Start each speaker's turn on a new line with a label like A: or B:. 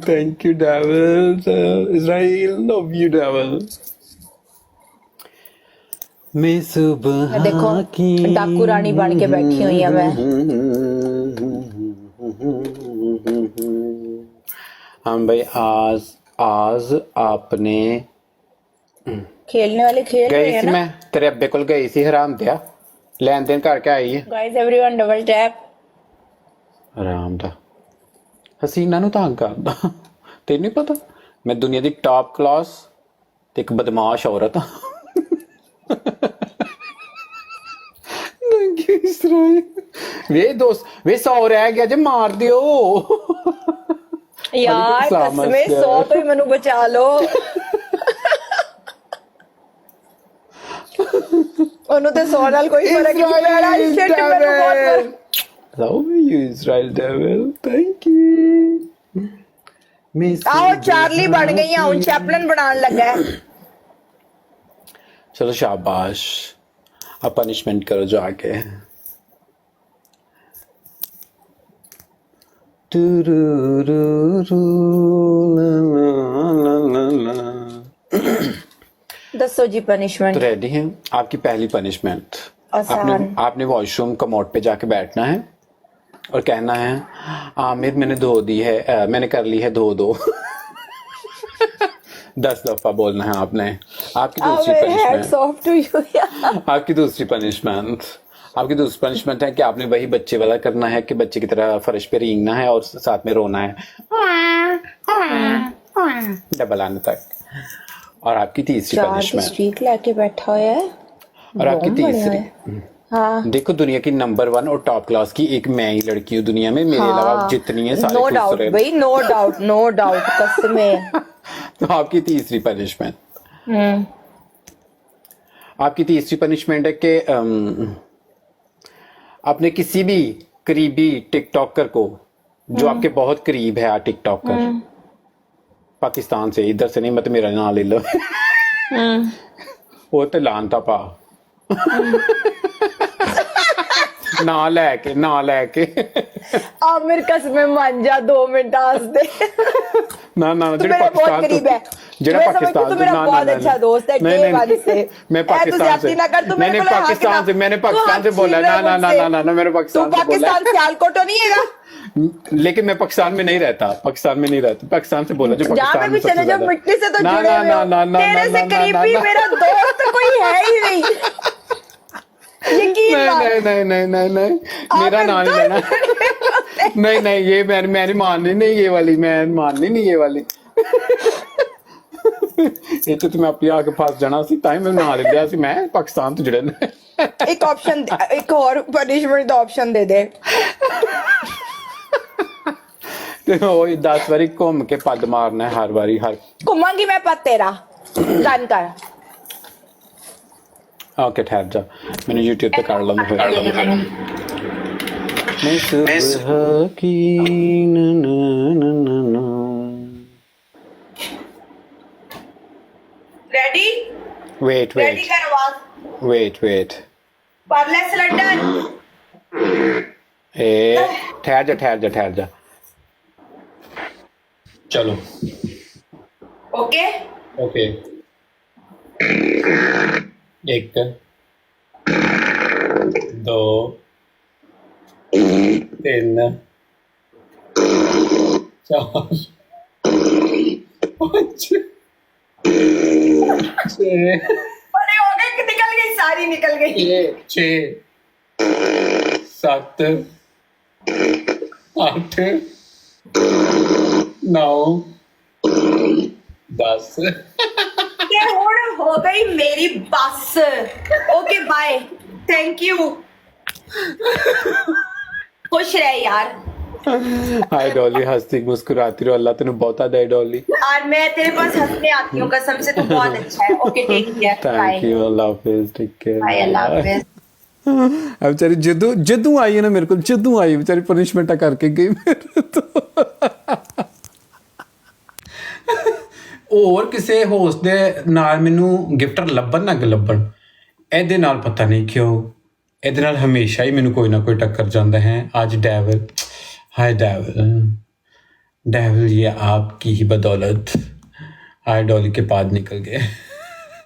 A: Thank you, devil. Israel, love you, devil. मैं सुबह
B: देखो डाकू रानी बन के बैठी हुई है मैं।
A: हम भाई आज आपने
B: खेलने वाले खेल रहे
A: गई
B: हैं
A: सी
B: ना
A: मैं तेरे अब्बे कोल गई सी हराम दिया लेन देन करके आई है
B: गाइस एवरीवन डबल टैप।
A: हराम दा हसीना नु तंग करदा तेन नहीं पता मैं दुनिया दी टॉप क्लास ते एक बदमाश औरत हां वे दोस्त वे 100 रह गया जे मार दियो
B: यार कसमे 100 तो ही मैनू बचा लो ਉਹਨੂੰ ਤੇ 100 ਨਾਲ ਕੋਈ ਫਰਕ ਨਹੀਂ ਪੈਣਾ ਸ਼ਿਟ ਮੈਨੂੰ ਬਹੁਤ ਫਰਕ
A: love you Israel devil thank you
B: आओ चार्ली बन गई हूं चैपलन बनाने लगा है
A: चलो शाबाश अब पनिशमेंट करो जाके
B: दसो जी पनिशमेंट
A: तो रेडी हैं आपकी पहली पनिशमेंट आपने वॉशरूम कमोड पे जाके बैठना है और कहना है आमिर मैंने धो दी है मैंने कर ली है धो 10 दफा बोलना है आपने आपकी दूसरी पनिशमेंट है कि आपने वही बच्चे वाला करना है कि बच्चे की तरह फर्श पे रेंगना है और साथ में रोना है डबल आने तक और आपकी तीसरी पनिशमेंट
B: स्ट्रीक लेके बैठा है
A: और आपकी तीसरी हाँ देखो दुनिया की नंबर 1 और टॉप क्लास की एक मैं ही लड़की हूँ दुनिया में मेरे अलावा जितनी है सारे
B: नो डाउट भाई नो डाउट कसमें
A: तो आपकी तीसरी पनिशमेंट आपकी तीसरी पनिशमेंट है कि आपने किसी भी करीबी टिकटॉकर को जो आपके बहुत करीब है टिकटॉकर पाकिस्तान से इधर से नहीं मत मेरा नाम ले लो वो तो लानता पा ना लैके
B: आमिर कसमें मान जा 2 मिनट आस्ते
A: ना
B: जेड़ा पाकिस्तान जेड़ा पाकिस्तान
A: तो मेरा
B: बहुत अच्छा दोस्त है के वाली से
A: मैं पाकिस्तान से मैंने पाकिस्तान से बोला ना मेरे पाकिस्तान
B: से सियालकोट नहीं है
A: लेकिन मैं पाकिस्तान में नहीं रहता पाकिस्तान से बोला जो
B: पाकिस्तान में चले जाओ मिट्टी से तो जुड़े हुए हो तेरे से करीबी मेरा दोस्त कोई है ही नहीं
A: नहीं मेरा नाम नहीं लेना नहीं ये मैं नहीं माननी नहीं ये वाली मैं माननी नहीं ये वाली ये तो मैं अपनी आके फंस जाना सी ताई मैं ना ले लिया सी मैं पाकिस्तान तो जुड़े
B: एक ऑप्शन एक और पनिशमेंट दा ऑप्शन दे दे
A: तो 10 बारी घूम के पद मारना है हर बारी
B: घूमांगी मैं पद तेरा डन कर
A: ओके ठहर जा मैंने YouTube पे कर लूंगा फिर मैं सुबह की
B: रेडी
A: वेट
B: रेडी कर आवाज
A: वेट
B: पार्लेस लंदन
A: ए ठहर जा चलो
B: ओके
A: 1 2 3 4 5 6
B: अरे हो गए निकल गई सारी निकल गई
A: 6 7 8 9 10
B: ये हो गई मेरी बस ओके बाय थैंक यू खुश रहे यार
A: हाय डॉली हंसती मुस्कुराती रहो अल्लाह तेनू बहुता दे डॉली
B: और मैं तेरे पास हंसने आती हूँ कसम से तू बहुत अच्छा है okay take care
A: thank you Allah हाफिज टेक केयर
B: बाय अल्लाह हाफिज
A: अब बेचारी जदू आई है ना मेरे को जदू आई बेचारी पनिशमेंट करके गई मेरे तो और किसी होस्ट दे नाल मैनू गिफ्टर लभन ना लभन ਇਹਦੇ ਨਾਲ ਪਤਾ ਨਹੀਂ ਕਿਉਂ ਇਹਦੇ ਨਾਲ ਹਮੇਸ਼ਾ ਹੀ ਮੈਨੂੰ ਕੋਈ ਨਾ ਕੋਈ ਟੱਕਰ ਜਾਂਦਾ ਹੈ ਅੱਜ ਡੈਵਲ ਹਾਏ ਡੈਵਲ डेविल ये आपकी ही बदौलत आज डॉली के पाद निकल गए